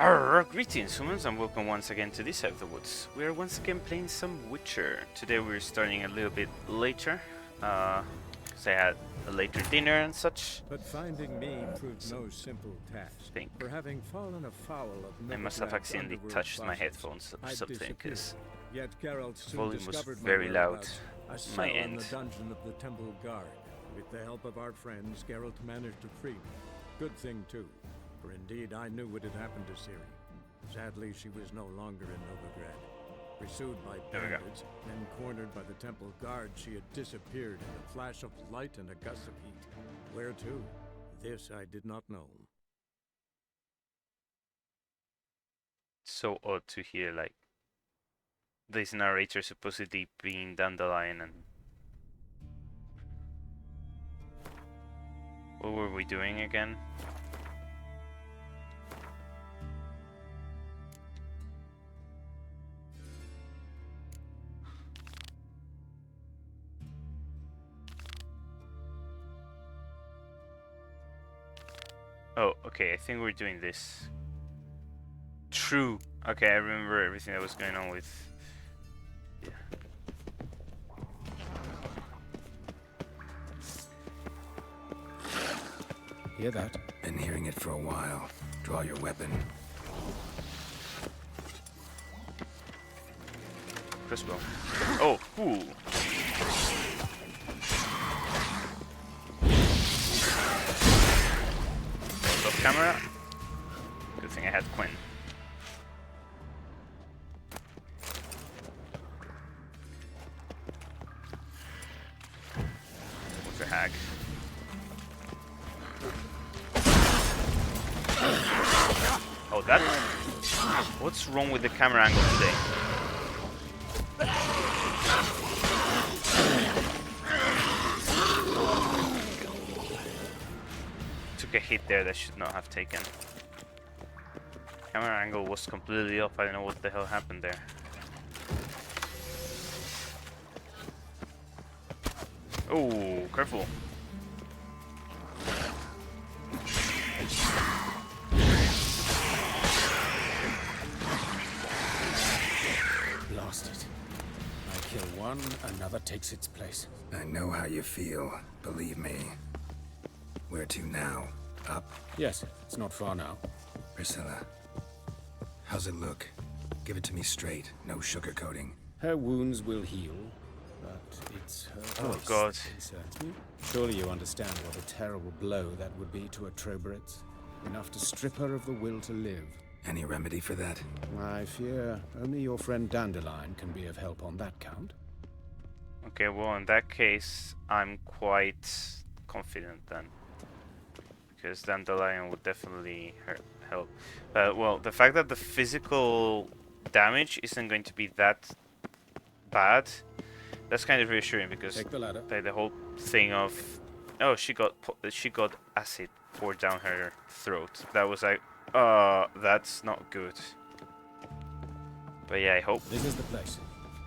Arr, greetings humans and welcome once again to this side of the woods. We are once again playing some Witcher. Today we're starting a little bit later, because I had a later dinner and such. But finding me proved no simple task. For having fallen afoul of I must have Novigrad's accidentally underworld touched my bosses, headphones or I'd something, because Yet Geralt the soon volume was discovered very my loud whereabouts, a on cell my in end. the dungeon of the Temple Guard. With the help of our friends, Geralt managed to free me. Good thing too, for indeed I knew what had happened to Ciri. Sadly, she was no longer in Novigrad. Pursued by bandits, then cornered by the Temple Guard, she had disappeared in a flash of light and a gust of heat. Where to? This I did not know. So odd to hear, like, this narrator supposedly being Dandelion and... What were we doing again? Oh, okay, I think we're doing this. True. Okay, I remember everything that was going on with... Yeah. Hear that? Been hearing it for a while. Draw your weapon. Crossbow. Oh, ooh. Off camera. Good thing I had Quinn. What's a hag? Oh, that. What's wrong with the camera angle today? Took a hit there that should not have taken. Camera angle was completely off. I don't know what the hell happened there. Oh, careful. Blast it. I kill one, another takes its place. I know how you feel, believe me. Where to now? Up? Yes, it's not far now. Priscilla. How's it look? Give it to me straight, no sugarcoating. Her wounds will heal, but it's her Oh, voice God. that concerns me. Surely you understand what a terrible blow that would be to a Trobritz. Enough to strip her of the will to live. Any remedy for that? I fear only your friend Dandelion can be of help on that count. Okay, well, in that case, I'm quite confident then. Because Dandelion would definitely help. Well, the fact that the physical damage isn't going to be that bad, that's kind of reassuring, because Take the ladder. the whole thing of, oh, she got acid poured down her throat. That was like, that's not good. But yeah, I hope. This is the place.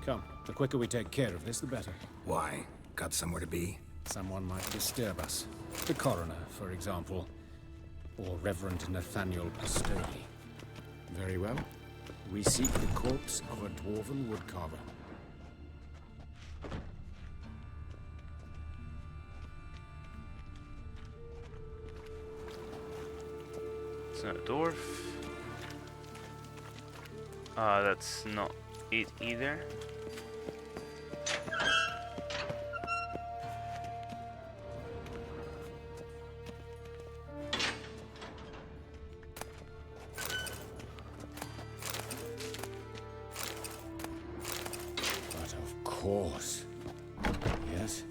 Come, the quicker we take care of this, the better. Why? Got somewhere to be? Someone might disturb us. The coroner, for example. Or Reverend Nathaniel Pastoli. Very well. We seek the corpse of a dwarven woodcarver. It's not a dwarf. That's not it either. But of course. Yes?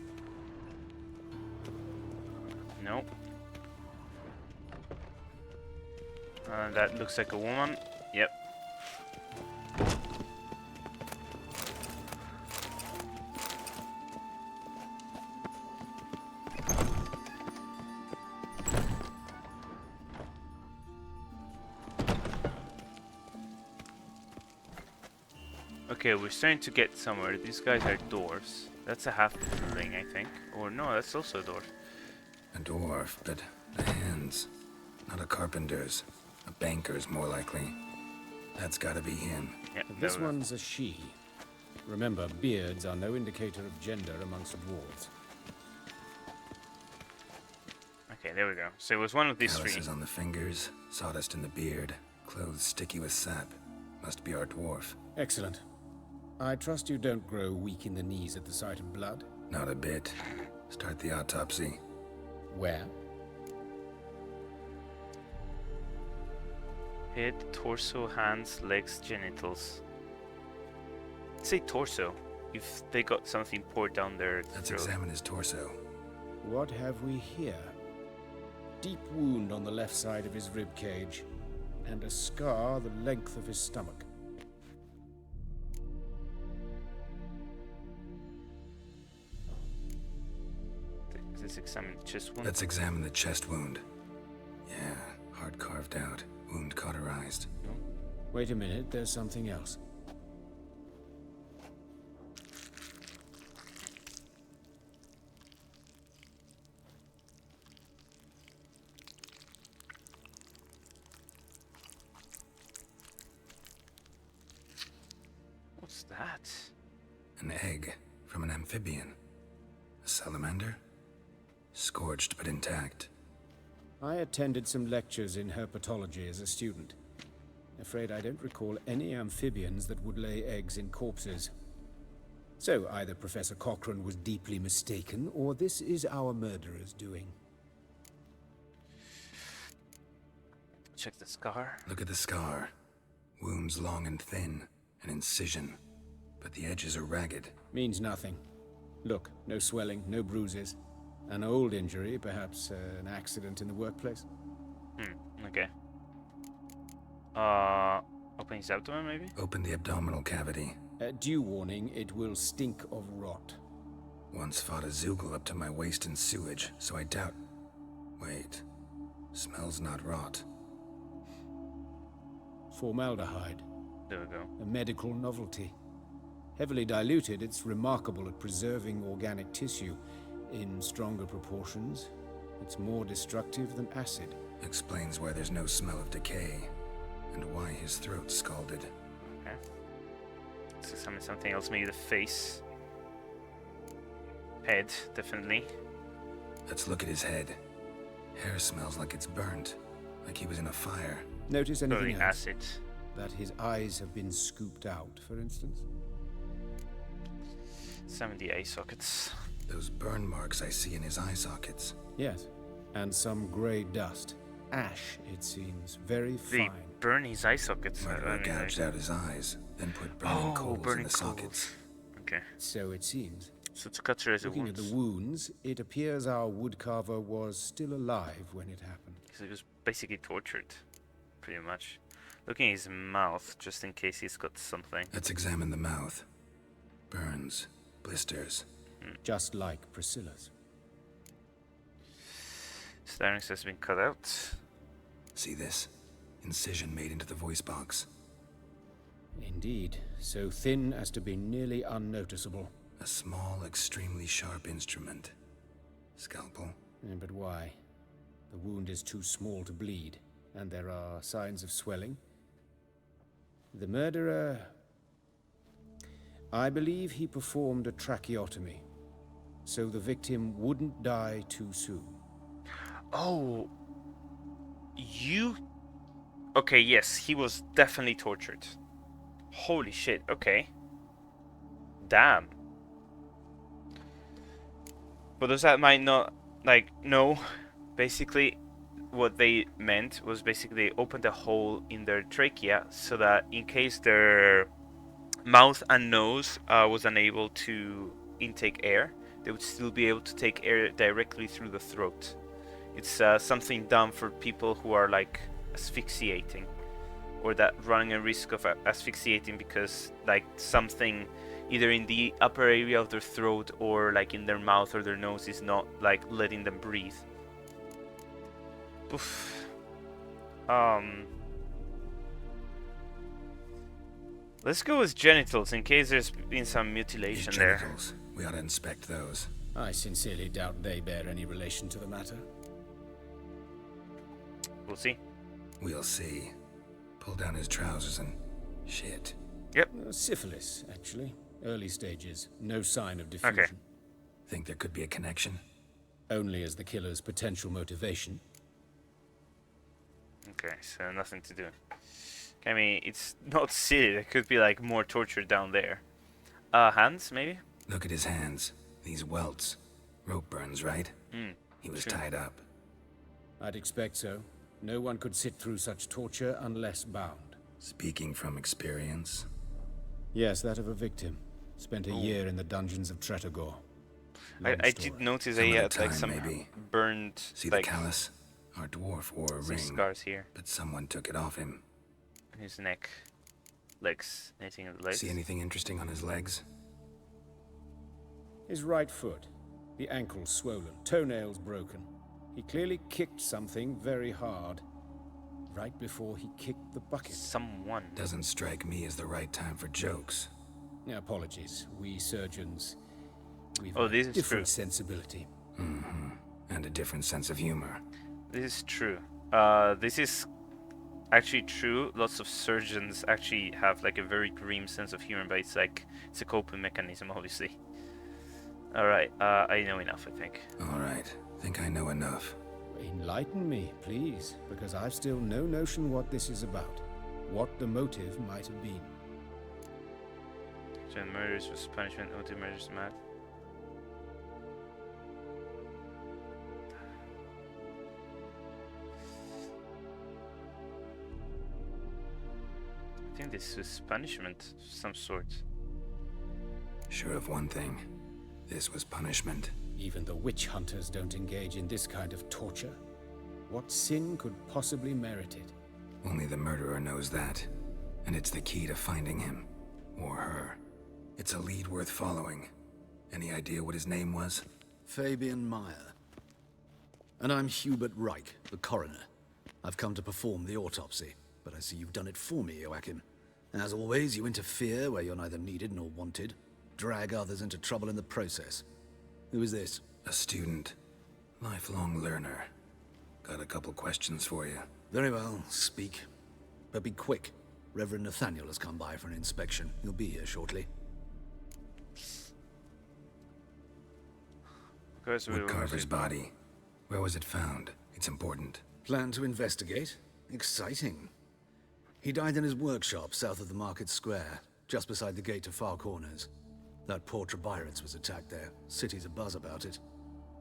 Nope. That looks like a woman. Yep. Okay, we're starting to get somewhere. These guys are dwarves. That's a halfling, I think. Or no, that's also a dwarf. A dwarf, but the hands. Not a carpenter's. A Banker's more likely. That's gotta be him. Yeah, This there we go. one's a she. Remember, beards are no indicator of gender amongst dwarves. Okay, there we go. So it was one of these three. Calluses on the fingers, sawdust in the beard, clothes sticky with sap. Must be our dwarf. Excellent. I trust you don't grow weak in the knees at the sight of blood. Not a bit. Start the autopsy. Where? Head, torso, hands, legs, genitals. Say torso. If they got something poured down their Let's throat. examine his torso. What have we here? Deep wound on the left side of his rib cage, and a scar the length of his stomach. Let's examine the chest wound. Let's examine the chest wound. Yeah, hard carved out. Wound cauterized. Wait a minute, there's something else. What's that? An egg from an amphibian. A salamander? Scorched but intact. I attended some lectures in herpetology as a student. Afraid I don't recall any amphibians that would lay eggs in corpses. So either Professor Cochrane was deeply mistaken, or this is our murderer's doing. Check the scar. Look at the scar. Wounds long and thin. An incision. But the edges are ragged. Means nothing. Look, no swelling, no bruises. An old injury, perhaps an accident in the workplace. Okay. Open his abdomen, maybe? Open the abdominal cavity. Due warning, it will stink of rot. Once fought a Zoogle up to my waist in sewage, so I doubt... Wait. Smells not rot. Formaldehyde, There we go. a medical novelty. Heavily diluted, it's remarkable at preserving organic tissue. In stronger proportions, it's more destructive than acid. Explains why there's no smell of decay. And why his throat's scalded. Okay. Let's examine something else, maybe the face. Head, definitely. Let's look at his head. Hair smells like it's burnt. Like he was in a fire. Notice anything Totally else? acid. That his eyes have been scooped out, for instance? Examine the eye sockets. Those burn marks I see in his eye sockets. Yes. And some grey dust. Ash, it seems. Very They fine. burn his eye sockets. Murderer gouged out his eyes, then put burning coals in burning the coals. sockets. Okay. So it seems. So to cauterize the Looking at wounds. the wounds, it appears our woodcarver was still alive when it happened. So he was basically tortured. Pretty much. Looking at his mouth, just in case he's got something. Let's examine the mouth. Burns, blisters. Just like Priscilla's. His larynx has been cut out. See this? Incision made into the voice box. Indeed, so thin as to be nearly unnoticeable. A small, extremely sharp instrument. Scalpel. But why? The wound is too small to bleed, and there are signs of swelling. The murderer... I believe he performed a tracheotomy, so the victim wouldn't die too soon. Oh. You... Okay, yes, he was definitely tortured. Holy shit, okay. Damn. For those that might not, know, basically what they meant was basically they opened a hole in their trachea so that in case their mouth and nose was unable to intake air, they would still be able to take air directly through the throat. It's something done for people who are asphyxiating, or that running a risk of asphyxiating because something either in the upper area of their throat or in their mouth or their nose is not letting them breathe. Oof. Let's go with genitals in case there's been some mutilation These there. genitals. We ought to inspect those. I sincerely doubt they bear any relation to the matter. We'll see. We'll see. Pull down his trousers and... shit. Yep. Syphilis, actually. Early stages. No sign of diffusion. Okay. Think there could be a connection? Only as the killer's potential motivation. Okay, so nothing to do. I mean, it's not silly. There could be like more torture down there. Hands maybe? Look at his hands. These welts. Rope burns, right? He was Sure. tied up. I'd expect so. No one could sit through such torture unless bound. Speaking from experience. Yes, that of a victim. Spent a year in the dungeons of Tretogor. I did notice Some he other had like time, some maybe. burned See like the callus? Our dwarf wore a some ring, scars here. but someone took it off him. His neck, legs, anything on the legs? See anything interesting on his legs? His right foot. The ankle swollen, toenails broken. He clearly kicked something very hard. Right before he kicked the bucket. Someone. Doesn't strike me as the right time for jokes. Apologies. We surgeons, we've Oh, a this is different true. sensibility. And a different sense of humor. This is true. This is actually true. Lots of surgeons actually have like a very grim sense of humor, but it's like it's a coping mechanism, obviously. All right, I know enough, I think. Alright, think I know enough. Enlighten me, please, because I've still no notion what this is about. What the motive might have been. So murders was punishment, OT murders mad. I think this was punishment of some sort. Sure of one thing. This was punishment. Even the witch hunters don't engage in this kind of torture. What sin could possibly merit it? Only the murderer knows that. And it's the key to finding him. Or her. It's a lead worth following. Any idea what his name was? Fabian Meyer. And I'm Hubert Reich, the coroner. I've come to perform the autopsy, but I see you've done it for me, Joachim. As always, you interfere where you're neither needed nor wanted. Drag others into trouble in the process. Who is this? A student. Lifelong learner. Got a couple questions for you. Very well, speak. But be quick. Reverend Nathaniel has come by for an inspection. He'll be here shortly. Woodcarver's body. Where was it found? It's important. Plan to investigate? Exciting. He died in his workshop south of the market square, just beside the gate to Far Corners. That poor Trebirates was attacked there. City's abuzz about it.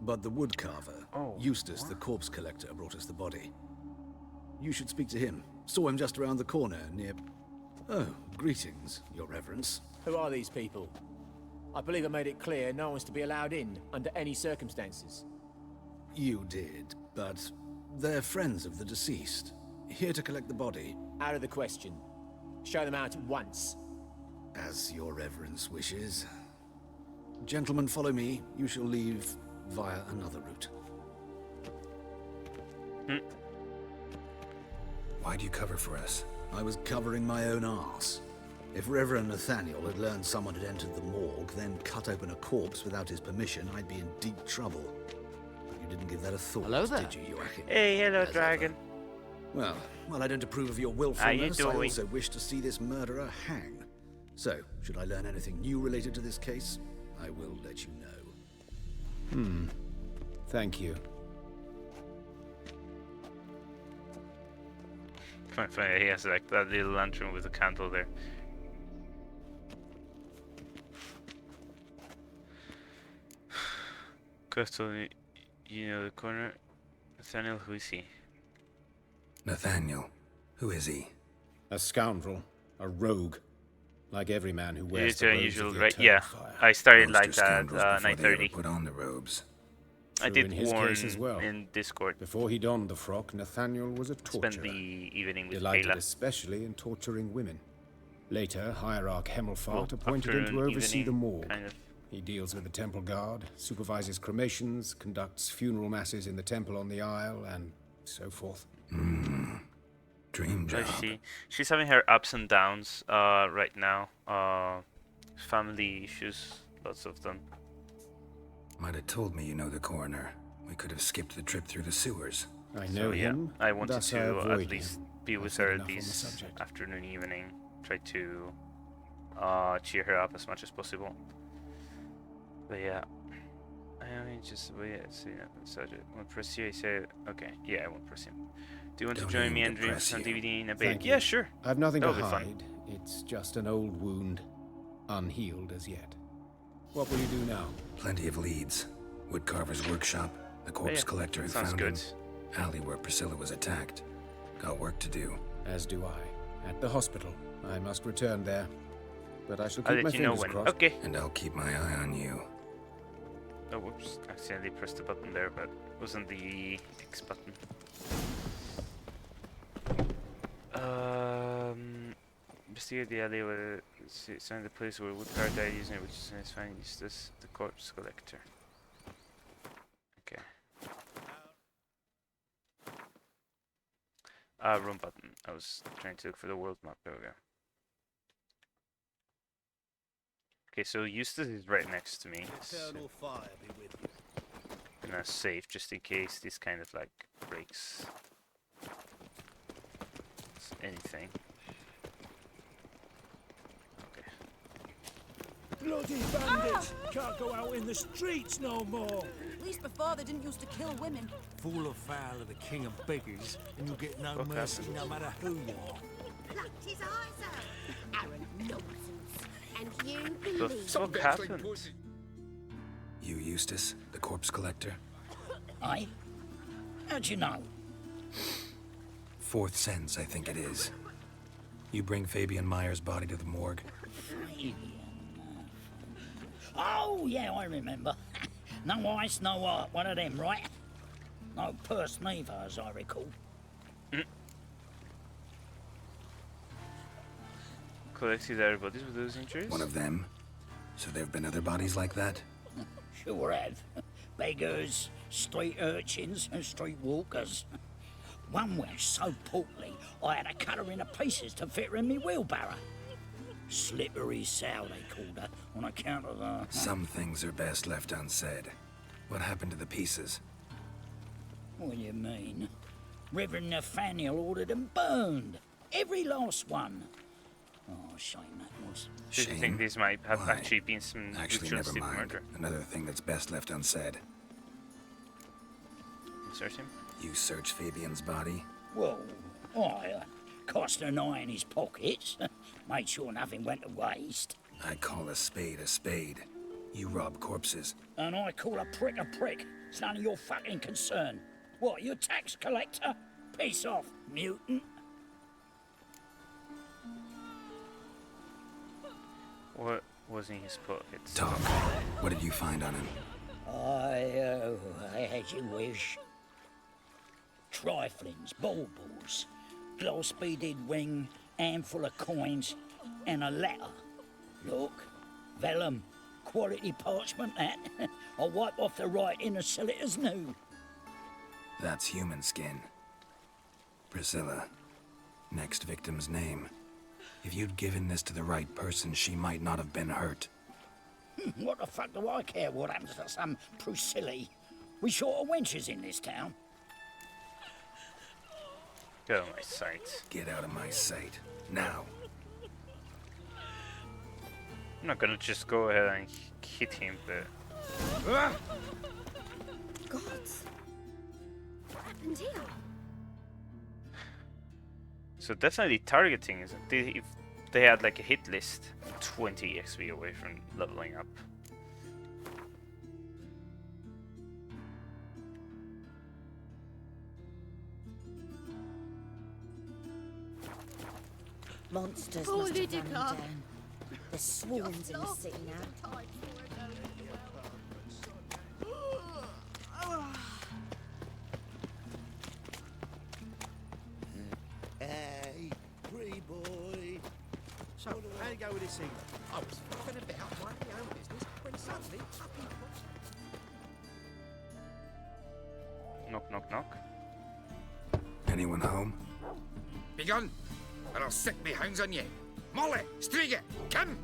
But the woodcarver, Eustace, the corpse collector, brought us the body. You should speak to him. Saw him just around the corner near... Oh, greetings, your reverence. Who are these people? I believe I made it clear no one's to be allowed in under any circumstances. You did, but they're friends of the deceased. Here to collect the body. Out of the question. Show them out at once. As your reverence wishes. Gentlemen, follow me. You shall leave via another route. Why'd you cover for us? I was covering my own arse. If Reverend Nathaniel had learned someone had entered the morgue, then cut open a corpse without his permission, I'd be in deep trouble. But you didn't give that a thought, Hello there. did you, Joachim? Hey, hello, As dragon. ever. Well, I don't approve of your How you willfulness. I doing? also wish to see this murderer hang. So, should I learn anything new related to this case, I will let you know. Thank you. Funny, he has like that little lantern with a candle there. Crystal, you know the corner. Nathaniel, who is he? Nathaniel. Who is he? A scoundrel. A rogue. Like every man who wears It's the robes unusual, of the right? eternal Yeah, fire. I started Most like are that scoundrels before they ever 9:30. put on the robes. I True did in his warn case as well. in Discord. Before he donned the frock, Nathaniel was a torturer. Spend the evening with Delighted Kayla. especially in torturing women. Later, Hierarch Hemmelfart Well, appointed after him to an oversee the evening, morgue. kind of. He deals with the temple guard, supervises cremations, conducts funeral masses in the temple on the Isle, and so forth. Dream job. She's having her ups and downs right now. Family issues, lots of them. Might have told me you know the coroner. We could have skipped the trip through the sewers. I know So yeah, him. I wanted thus I to avoid at least him. be I've with said her enough on the this subject. afternoon, evening. Try to cheer her up as much as possible. But yeah, I mean, just wait. See, subject. Won't press you. I say, okay, yeah, I won't press him. Do you want to Don't join aim me to and dream press on you. DVD in a bit? Thank Yeah, you. sure. I've nothing to That'll be fun. hide. It's just an old wound, unhealed as yet. What will you do now? Plenty of leads. Woodcarver's workshop, the corpse yeah, collector who sounds found good. him, alley where Priscilla was attacked. Got work to do. As do I. At the hospital. I must return there. But I shall I'll keep my let you know fingers when. crossed. Okay. And I'll keep my eye on you. Oh, whoops. Accidentally pressed the button there, but it wasn't the X button. Investigate the alley where sign the place where Woodcar died using it, which is fine. Use this, the corpse collector. Okay. Wrong button. I was trying to look for the world map. There we go. Okay, so Eustace is right next to me. So Fire be with you. I'm gonna save just in case this kind of like breaks anything. Okay. Bloody bandits! Can't go out in the streets no more. At least before they didn't used to kill women. Fall afoul of the king of beggars, and you'll get no What mercy happened? no matter who you are. Plucked his eyes out. Arrant nonsense. And you The believe fuck happened? You, Eustace, the corpse collector? Aye? How'd you know? Fourth sense, I think it is. You bring Fabian Meyer's body to the morgue. Oh, yeah, I remember. No ice, no art, one of them, right? No purse neither, as I recall. Collected everybody's with those injuries? One of them? So there have been other bodies like that? Sure have. Beggars, street urchins, and street walkers. One was so portly, I had to cut her into pieces to fit her in me wheelbarrow. Slippery sow, they called her, on account of the... Some things are best left unsaid. What happened to the pieces? What do you mean? Reverend Nathaniel ordered them burned. Every last one. Oh, shame that was. Do you Shame? think these might have Why? actually been some Actually, never ritualistic mind. murder? Another thing that's best left unsaid. Insert him? You searched Fabian's body? Well, I cast an eye in his pockets. Made sure nothing went to waste. I call a spade a spade. You rob corpses. And I call a prick a prick. It's none of your fucking concern. What, you tax collector? Piss off, mutant. What was in his pockets? Talk. What did you find on him? I had you wish. Triflings, baubles, glass-beaded ring, handful of coins, and a letter. Look, vellum, quality parchment that. I'll wipe off the writing and sell it as new. That's human skin. Priscilla. Next victim's name. If you'd given this to the right person, she might not have been hurt. What the fuck do I care what happens to some Priscilla? We short of wenches in this town. Get out of my sight. Get out of my sight. Now. I'm not gonna just go ahead and hit him, but... Gods. What happened here? So definitely targeting, isn't it? If they had like a hit list, 20 XP away from leveling up. Monsters Oh, must have run Lydica. down. There's swarms in the city now. Hey, pretty boy. So, how you go with this evening? I was fucking about minding my own business when suddenly up he pops. Knock, knock, knock. Anyone home? Begone, or I'll set me hounds on you. Molly, Striga, come!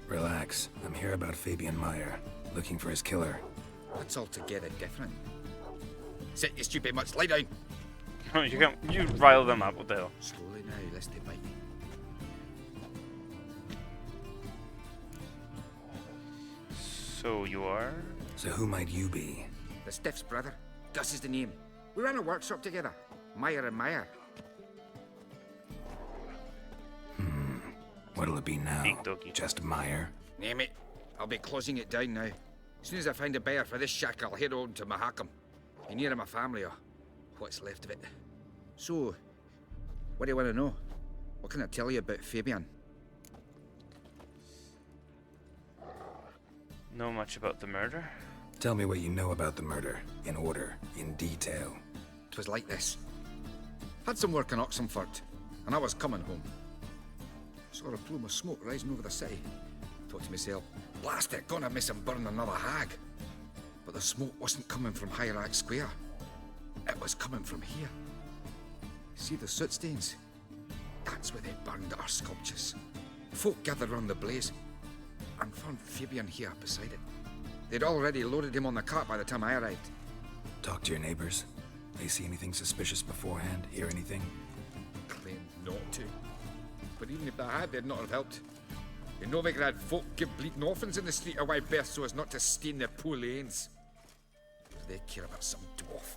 Relax. I'm here about Fabian Meyer. Looking for his killer. That's altogether different. Sit, you stupid mutts, lie down. You rile them up, what the hell? Slowly now, lest they bite me. So you are? So who might you be? The Stiff's brother. Gus is the name. We ran a workshop together. Meyer and Meyer. What'll it be now? Big doggy. Just Meyer? Name it. I'll be closing it down now. As soon as I find a buyer for this shack, I'll head on to Mahakam. Be near my family, or what's left of it. So, what do you want to know? What can I tell you about Fabian? Know much about the murder? Tell me what you know about the murder, in order, in detail. 'Twas like this. Had some work in Oxenford, and I was coming home. Saw a plume of smoke rising over the city. Thought to myself, blast it, gonna miss him burn another hag. But the smoke wasn't coming from Hierarch Square. It was coming from here. See the soot stains? That's where they burned our sculptures. Folk gathered round the blaze and found Fabian here beside it. They'd already loaded him on the cart by the time I arrived. Talk to your neighbors. They see anything suspicious beforehand? Hear anything? Claimed not to. But even if they had, they'd not have helped. In Novigrad, folk give bleeding orphans in the street a wide berth so as not to stain their poor lanes. They care about some dwarf.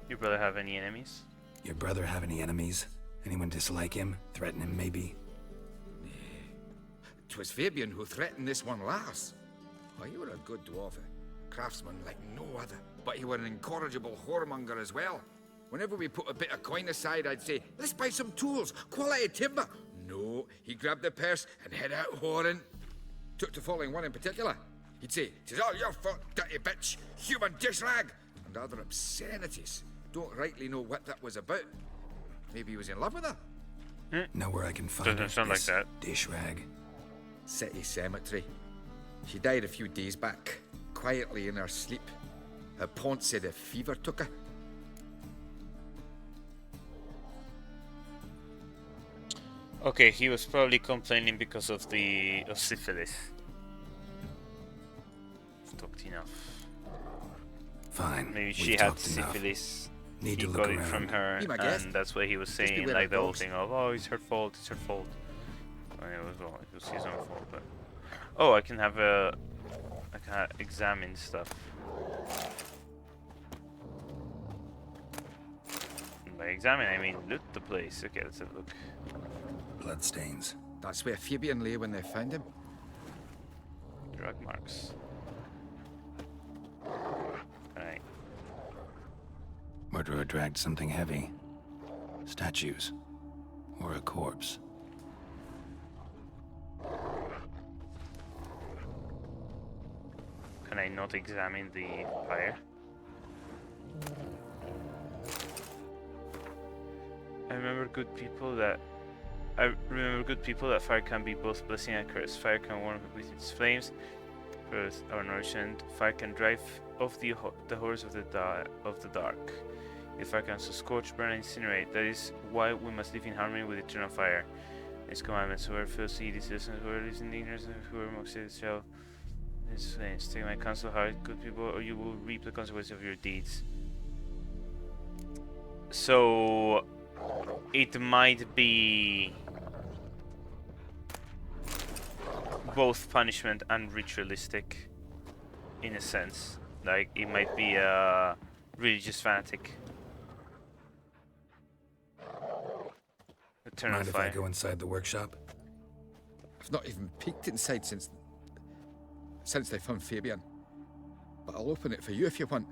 Your brother have any enemies? Your brother have any enemies? Anyone dislike him? Threaten him, maybe? 'Twas Fabian who threatened this one last. Oh, he were a good dwarf, a craftsman like no other. But he were an incorrigible whoremonger as well. Whenever we put a bit of coin aside, I'd say, let's buy some tools, quality timber. No, he grabbed the purse and head out whoring. Took to following one in particular. He'd say, 'tis all your fault, dirty bitch, human dish rag, and other obscenities. Don't rightly know what that was about. Maybe he was in love with her. Know where I can find Doesn't sound like this that. dish rag? City cemetery. She died a few days back, quietly in her sleep. Her pont said a fever took her. Okay, he was probably complaining because of syphilis. I've talked enough. Fine. Maybe we've she had talked enough. syphilis. Need He to got look it from around. her, Be my guest. and that's why he was saying beware like of the whole dogs. thing of, oh, it's her fault, it's her fault. I mean, it was his own fault, but oh, I can examine stuff. And by examine, I mean loot the place. Okay, let's have a look. Bloodstains. That's where Fabian lay when they found him. Drug marks. Alright. Murderer dragged something heavy. Statues. Or a corpse. Can I not examine the fire? I remember good people that fire can be both blessing and curse. Fire can warm with its flames, for our nourishment. Fire can drive off the horrors of the dark. If fire can also scorch, burn, and incinerate, that is why we must live in harmony with eternal fire. Its commandments: whoever fails to heed these lessons, whoever lives in ignorance, and whoever mocks it shall. Its flames. Take my counsel, hard, good people, or you will reap the consequences of your deeds. So it might be both punishment and ritualistic, in a sense. Like it might be a religious fanatic. Eternal Mind if fire. I go inside the workshop? I've not even peeked inside since they found Fabian. But I'll open it for you if you want.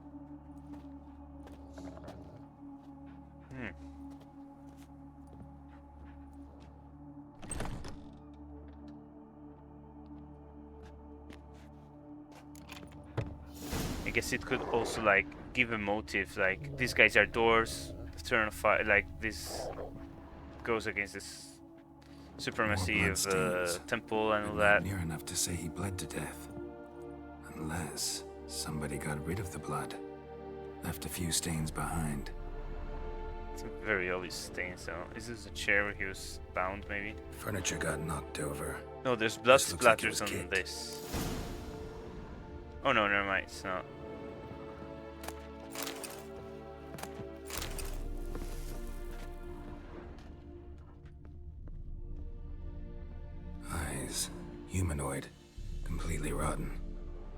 I guess it could also like give a motive, like these guys are doors, eternal fire, like this goes against this supremacy of the bloodstains. temple and all But that. not near enough to say he bled to death. Unless somebody got rid of the blood. Left a few stains behind. It's a very obvious stain, so is this a chair where he was bound maybe? Furniture got knocked over. No, there's blood This looks like it splatters was on kicked. this. Oh no, never mind, it's not. Humanoid. Completely rotten.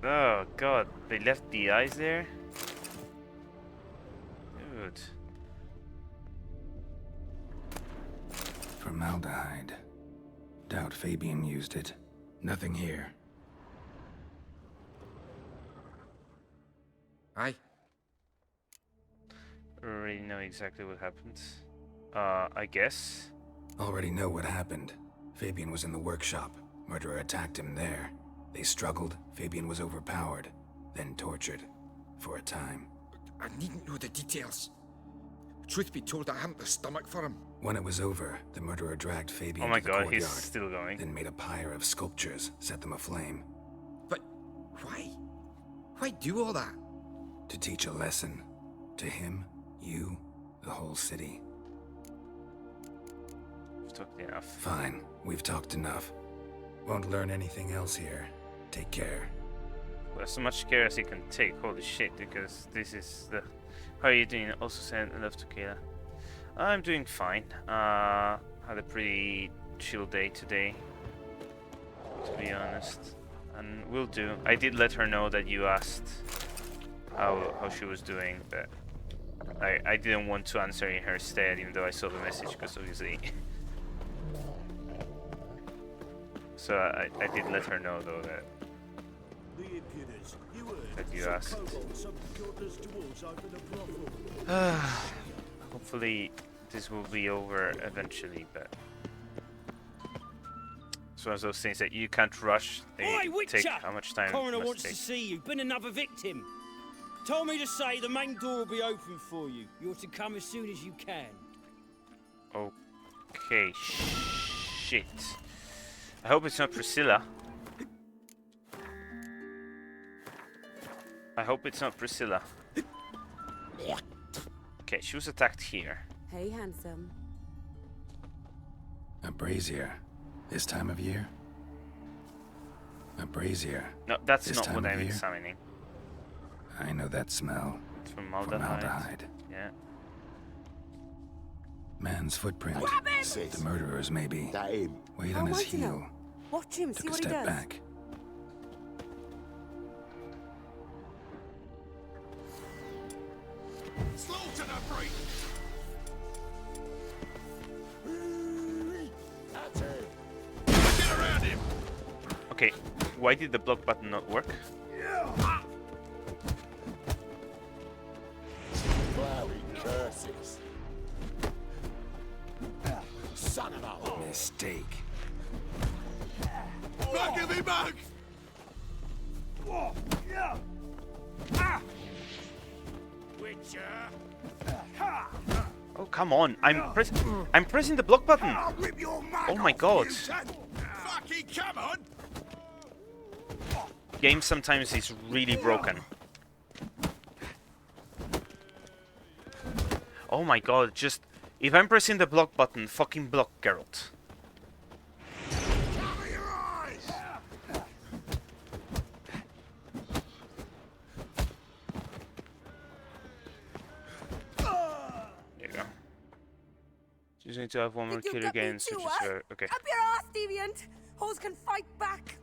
Oh god, they left the eyes there? Dude. Formaldehyde. Doubt Fabian used it. Nothing here. Aye. Already know exactly what happened. I guess. Already know what happened. Fabian was in the workshop. Murderer attacked him there. They struggled. Fabian was overpowered, then tortured. For a time. I needn't know the details. Truth be told, I hadn't the stomach for him. When it was over, the murderer dragged Fabian Oh my to the god, courtyard, he's still going. then made a pyre of sculptures, set them aflame. But why? Why do all that? To teach a lesson. To him, you, the whole city. We've talked enough. Fine, we've talked enough. Won't learn anything else here. Take care. Well, as much care as you can take, holy shit, because this is the... How are you doing? Also send love to Kayla. I'm doing fine. Had a pretty chill day today, to be honest. And will do. I did let her know that you asked how she was doing, but I didn't want to answer in her stead, even though I saw the message, because obviously... So I did let her know, though, that you asked. Hopefully this will be over eventually, but it's one of those things that you can't rush. They take how much time Coroner it must wants take. to see you. Been another victim. Told me to say the main door will be open for you. You're to come as soon as you can. Okay, shit. I hope it's not Priscilla. I hope it's not Priscilla. Okay, she was attacked here. Hey, handsome. A brazier. This time of year? A brazier. No, that's this not time what of I'm year? examining. I know that smell. It's formaldehyde. Yeah. Man's footprint. Grab him! The murderer's maybe. That him. Wait How on his might you know? heel. Watch him, see Took a what he step does. back. Slaughter the freak! That's it. Get around him! Okay, why did the block button not work? Bloody curses. Son of a... Mistake. Look at me, mug! Oh, come on. I'm pressing the block button. Rip your mug Oh my off, god. mutant. Fucking come on! Game sometimes is really broken. Oh my god, just... If I'm pressing the block button, fucking block Geralt. Cover your eyes! There you go. Just need to have one more Think you kill got me again, too, switches eh? to... Okay. Up your ass, deviant! Hoes can fight back!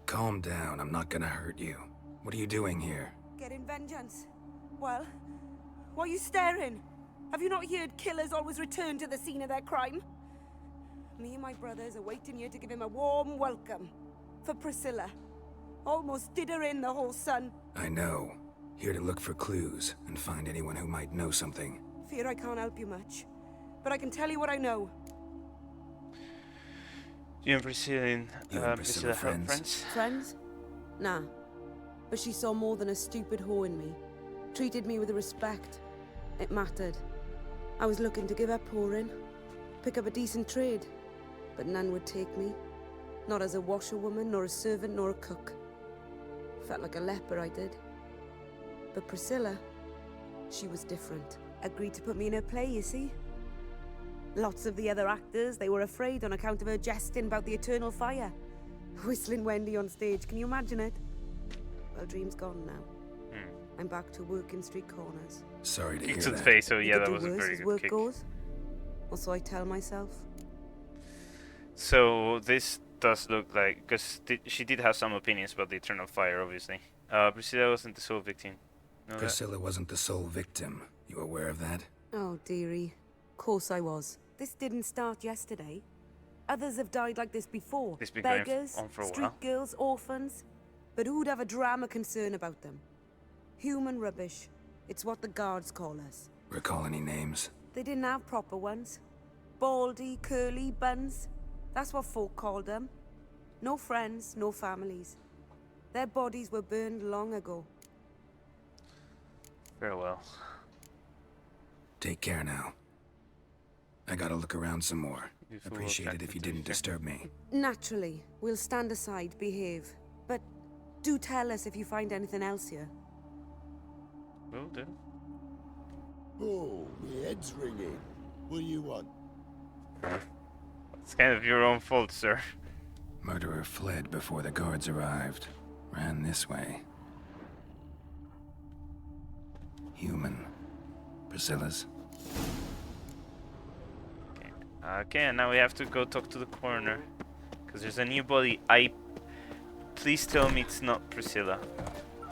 Calm down. I'm not gonna hurt you. What are you doing here? Getting vengeance. Well, why are you staring? Have you not heard killers always return to the scene of their crime? Me and my brothers are waiting here to give him a warm welcome. For Priscilla. Almost did her in, the whole son. I know. Here to look for clues and find anyone who might know something. Fear I can't help you much. But I can tell you what I know. You and Priscilla, You and Priscilla have friends? Friends? Nah. But she saw more than a stupid whore in me. Treated me with respect. It mattered. I was looking to give up whoring. Pick up a decent trade. But none would take me. Not as a washerwoman, nor a servant, nor a cook. Felt like a leper, I did. But Priscilla, she was different. Agreed to put me in her play, you see? Lots of the other actors, they were afraid on account of her jesting about the eternal fire. Whistling Wendy on stage, can you imagine it? Well, dream's gone now. I'm back to working street corners. Sorry to Kick hear to the that. face, so You yeah, could that do was a worse very as good work kick. goes. Or so I tell myself. So this does look like, because she did have some opinions about the Eternal Fire, obviously. Priscilla wasn't the sole victim. Know that? Priscilla wasn't the sole victim. You aware of that? Oh, dearie. Course I was. This didn't start yesterday. Others have died like this before. It's been going Beggars, on for a street while. girls, orphans. But who'd have a drama concern about them? Human rubbish. It's what the guards call us. Recall any names? They didn't have proper ones. Baldy, curly buns. That's what folk called them. No friends, no families. Their bodies were burned long ago. Very well. Take care now. I gotta look around some more. Appreciate it if you didn't disturb me. Naturally, we'll stand aside, behave. But do tell us if you find anything else here. Will do. Oh, my head's ringing. What do you want? It's kind of your own fault, sir. Murderer fled before the guards arrived. Ran this way. Human. Priscilla's. Okay, and now we have to go talk to the coroner. Because there's a new body. Please tell me it's not Priscilla.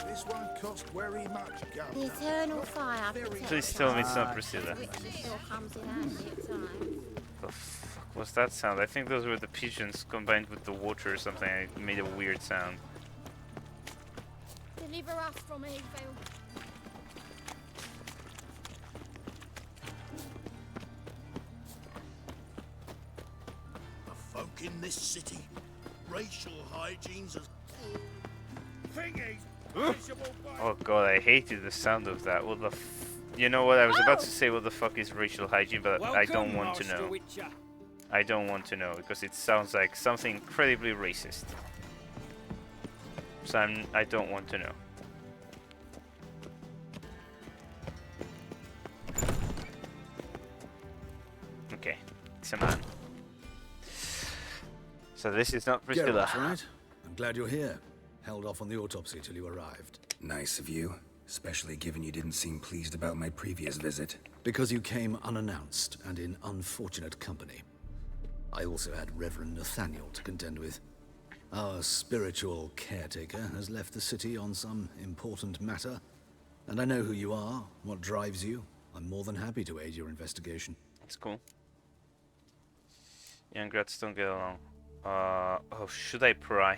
This won't cost very much, The Governor. eternal fire. Please tell me it's not Priscilla. Which still comes in handy at times. The fuck was that sound? I think those were the pigeons combined with the water or something. It made a weird sound. Deliver us from evil. The folk in this city, racial hygiene's as... Thingies! Oh god, I hated the sound of that. What the you know what, I was about to say what the fuck is racial hygiene, but I don't want to know. I don't want to know, because it sounds like something incredibly racist. So I don't want to know. Okay, it's a man. So this is not Priscilla. Geralt, right? I'm glad you're here. Held off on the autopsy till you arrived. Nice of you, especially given you didn't seem pleased about my previous visit. Because you came unannounced and in unfortunate company. I also had Reverend Nathaniel to contend with. Our spiritual caretaker has left the city on some important matter, and I know who you are, what drives you. I'm more than happy to aid your investigation. That's cool. Young grats don't get along. Oh, should I pry?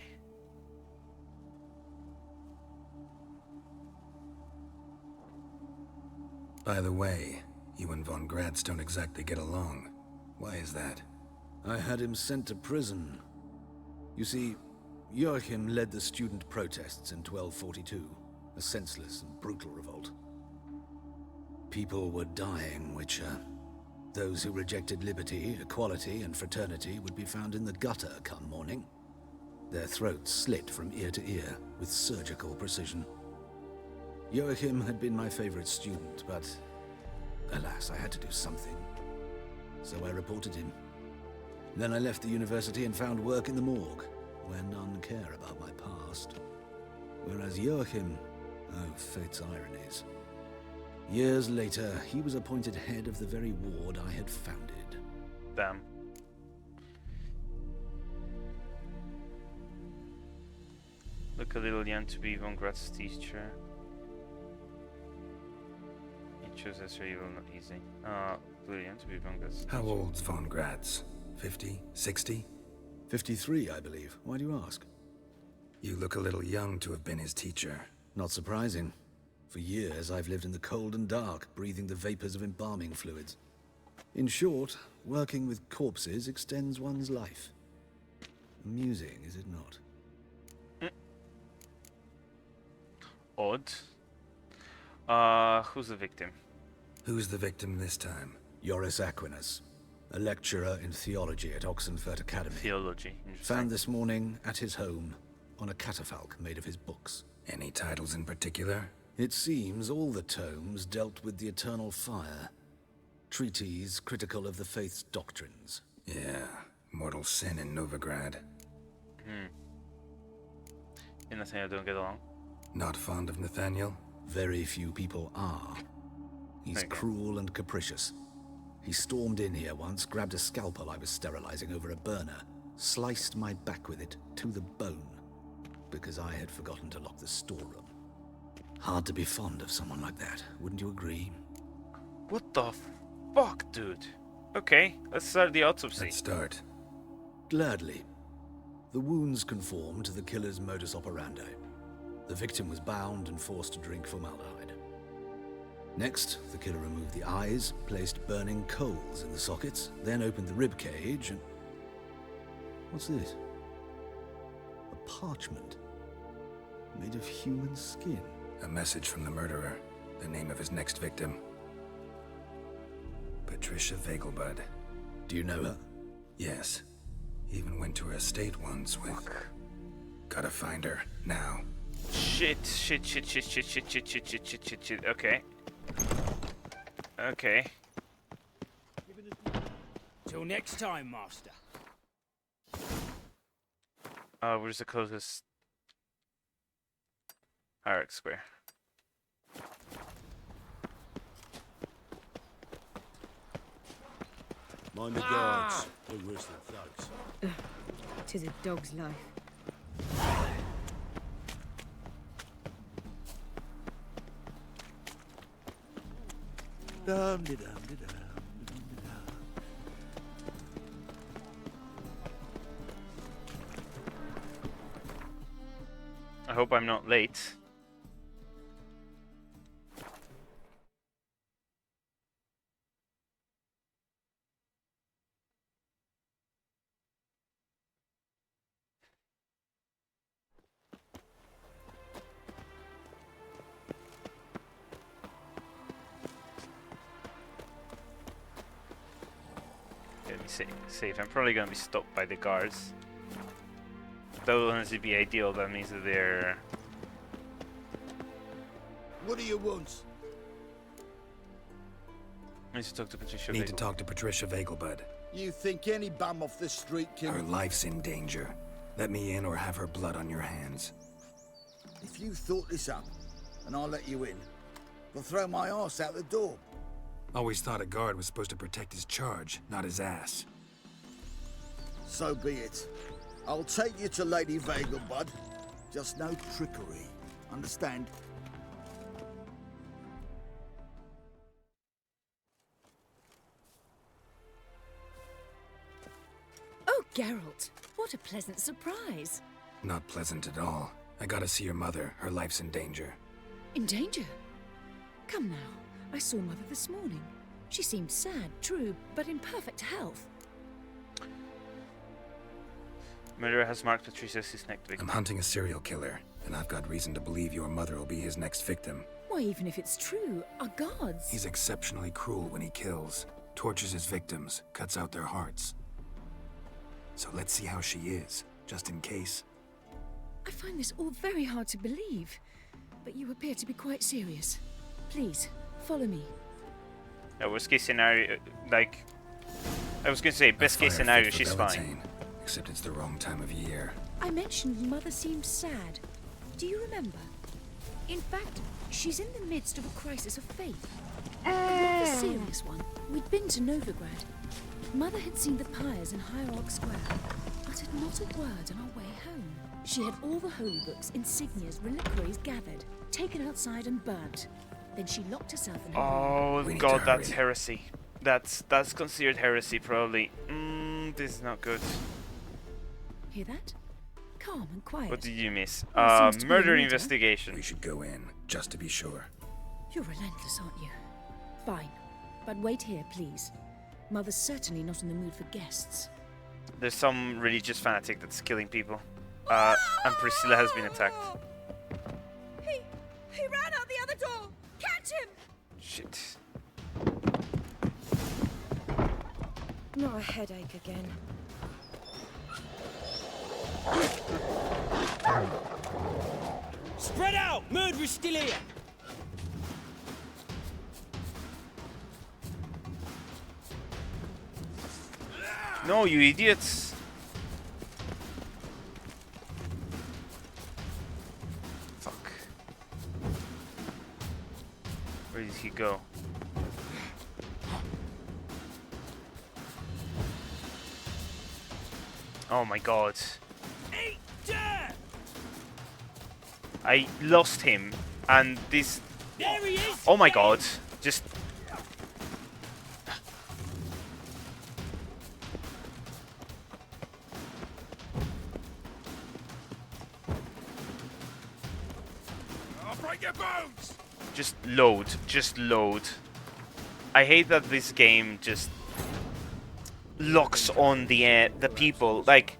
By the way, you and Von Gratz don't exactly get along. Why is that? I had him sent to prison. You see, Joachim led the student protests in 1242, a senseless and brutal revolt. People were dying, Witcher. Those who rejected liberty, equality, and fraternity would be found in the gutter come morning. Their throats slit from ear to ear with surgical precision. Joachim had been my favorite student, but alas, I had to do something. So I reported him. Then I left the university and found work in the morgue, where none care about my past. Whereas Joachim, oh, fate's ironies. Years later, he was appointed head of the very ward I had founded. Damn. Look a little young to be Von Gratz's teacher. He chooses her evil, not easy. Little young to be Von Gratz's teacher. How old's Von Gratz? 50? 60? 53, I believe. Why do you ask? You look a little young to have been his teacher. Not surprising. For years, I've lived in the cold and dark, breathing the vapors of embalming fluids. In short, working with corpses extends one's life. Amusing, is it not? Odd. Who's the victim? Who's the victim this time? Joris Aquinas, a lecturer in theology at Oxenfurt Academy. Theology. Found this morning at his home on a catafalque made of his books. Any titles in particular? It seems all the tomes dealt with the eternal fire. Treatises critical of the faith's doctrines. Yeah, mortal sin in Novigrad. You and Nathaniel don't get along? Not fond of Nathaniel? Very few people are. He's cruel and capricious. He stormed in here once, grabbed a scalpel I was sterilizing over a burner, Sliced my back with it to the bone because I had forgotten to lock the storeroom. Hard to be fond of someone like that, wouldn't you agree? What the fuck, dude? Okay, let's start the autopsy. Let's start. Gladly. The wounds conform to the killer's modus operandi. The victim was bound and forced to drink formaldehyde. Next, the killer removed the eyes, placed burning coals in the sockets, then opened the rib cage and... What's this? A parchment made of human skin. A message from the murderer. The name of his next victim. Patricia Vegelbud. Do you know her? Yes. Even went to her estate once with... Gotta find her, now. Shit. Okay. Okay. Till next time, Master. Where's the closest Hierarch Square? Mind the guards. They're worse than thugs. Tis a dog's life. Dum-de-dum-de-dum. I hope I'm not late. Let me save. I'm probably gonna be stopped by the guards. That would honestly be ideal. That means that they're... What do you want? I need to talk to Patricia. Need to talk to Patricia Vegelbud. You think any bum off the street can... Her life's in danger. Let me in or have her blood on your hands. If you thought this up, and I'll let you in, I'll throw my arse out the door. Always thought a guard was supposed to protect his charge, not his ass. So be it. I'll take you to Lady Vegelbud. Just no trickery. Understand? Oh, Geralt, what a pleasant surprise. Not pleasant at all. I gotta see your mother. Her life's in danger. In danger? Come now. I saw Mother this morning. She seemed sad, true, but in perfect health. Murderer has marked Patricia as his next victim. I'm hunting a serial killer, and I've got reason to believe your mother will be his next victim. Why, even if it's true, our gods... He's exceptionally cruel when he kills, tortures his victims, cuts out their hearts. So let's see how she is, just in case. I find this all very hard to believe, but you appear to be quite serious. Please, follow me. Yeah, worst case scenario, like... I was gonna say, best case scenario, she's fine. Except it's the wrong time of year. I mentioned Mother seemed sad. Do you remember? In fact, she's in the midst of a crisis of faith. But not a serious one. We'd been to Novigrad. Mother had seen the pyres in Hierarch Square, uttered not a word on our way home. She had all the holy books, insignias, reliquaries gathered, taken outside and burnt. Then she locked herself in her Oh room. god, that's heresy. That's considered heresy, probably. This is not good. Hear that? Calm and quiet. What did you miss? Well, seems to be a Murder leader. investigation. We should go in, just to be sure. You're relentless, aren't you? Fine. But wait here, please. Mother's certainly not in the mood for guests. There's some religious fanatic that's killing people. And Priscilla has been attacked. He ran out the other door! Catch him! Shit. Not a headache again. Spread out! Murderer's still here! No, you idiots! Fuck. Where did he go? Oh my god. Eat dirt! I lost him, and this... There he is! Oh my god. Just... I'll break your bones! Just load. Just load. I hate that this game just locks on the people. Like,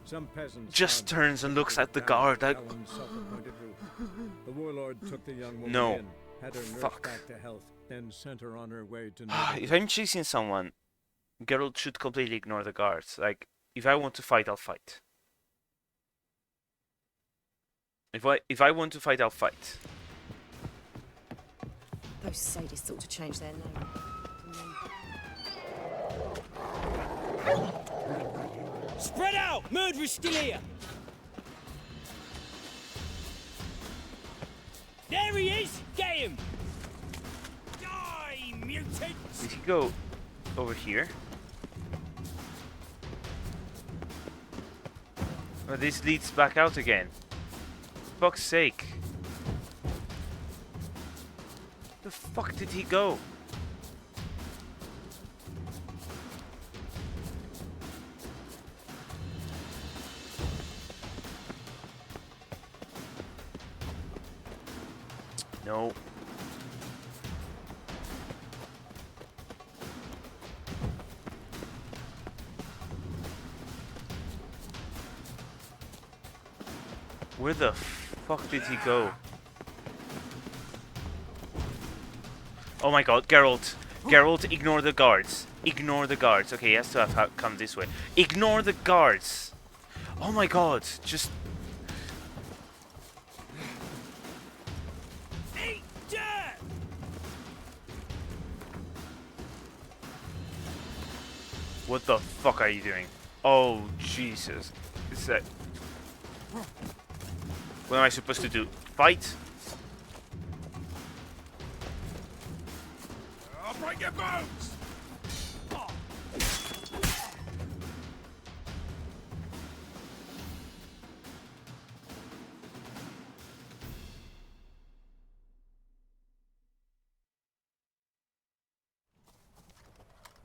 Some peasants just found turns and looks at the down guard like... Alan's self-appointed roof. The warlord took the young woman No. in, had her nursed Fuck. back to health, then sent her on her way to If Novigrad. I'm chasing someone, Geralt should completely ignore the guards. Like, if I want to fight, I'll fight. If I want to fight, I'll fight. Those sadists thought to change their name. Spread out! Murderer's still here! There he is! Get him! Die, mutants! Did he go over here? Oh, this leads back out again. Fuck's sake. The fuck did he go? No. Where the fuck did he go? Oh my god, Geralt. Geralt, ignore the guards. Ignore the guards. Okay, he has to have come this way. Ignore the guards. Oh my god, just... Eat dirt! What the fuck are you doing? Oh, Jesus. Is that... What am I supposed to do? Fight? I'll break your bones!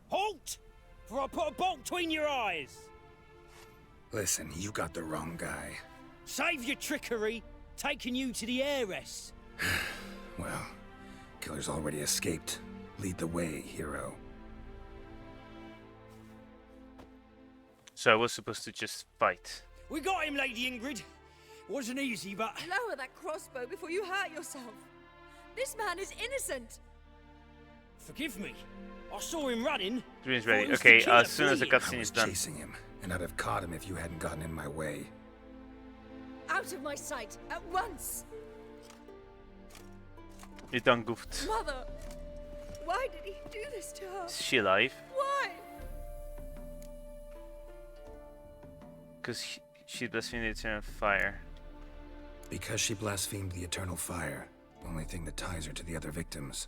Halt! For I put a bolt between your eyes! Listen, you got the wrong guy. Save your trickery, taking you to the heiress. Well, killer's already escaped. Lead the way, hero. So I was supposed to just fight. We got him, Lady Ingrid. Wasn't easy, but... Lower that crossbow before you hurt yourself. This man is innocent. Forgive me. I saw him running. Dream's Thought he ready. was Okay, the killer as soon as the fleeing. cutscene I is was done. chasing him, and I'd have caught him if you hadn't gotten in my way. Out of my sight, at once! You done goofed. Mother! Why did he do this to her? Is she alive? Why? Because she blasphemed the eternal fire. Because she blasphemed the eternal fire. Only thing that ties her to the other victims.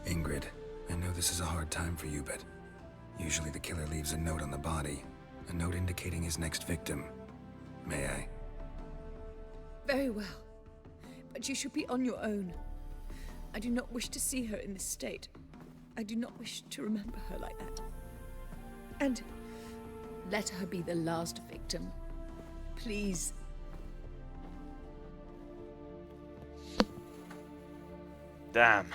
Ingrid, I know this is a hard time for you, but usually the killer leaves a note on the body. A note indicating his next victim. May I? Very well. But you should be on your own. I do not wish to see her in this state. I do not wish to remember her like that. And let her be the last victim. Please. Damn.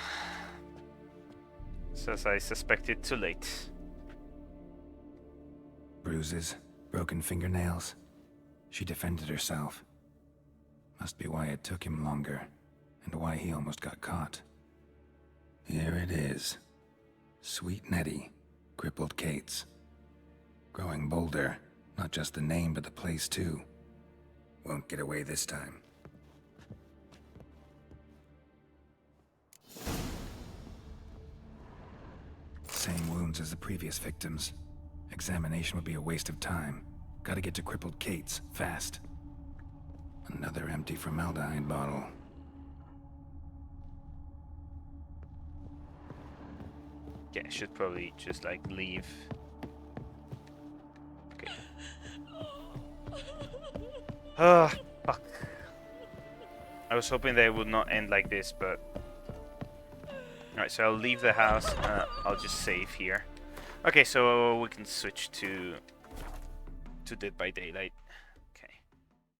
So as I suspected, too late. Bruises, broken fingernails. She defended herself. Must be why it took him longer, and why he almost got caught. Here it is. Sweet Nettie, crippled Kate's. Growing bolder, not just the name but the place too. Won't get away this time. Same wounds as the previous victims. Examination would be a waste of time. Gotta get to crippled Kate's, fast. Another empty formaldehyde bottle. Yeah, I should probably just like leave Fuck. I was hoping they would not end like this, but... Alright, so I'll leave the house. I'll just save here. Okay, so we can switch to Dead by Daylight.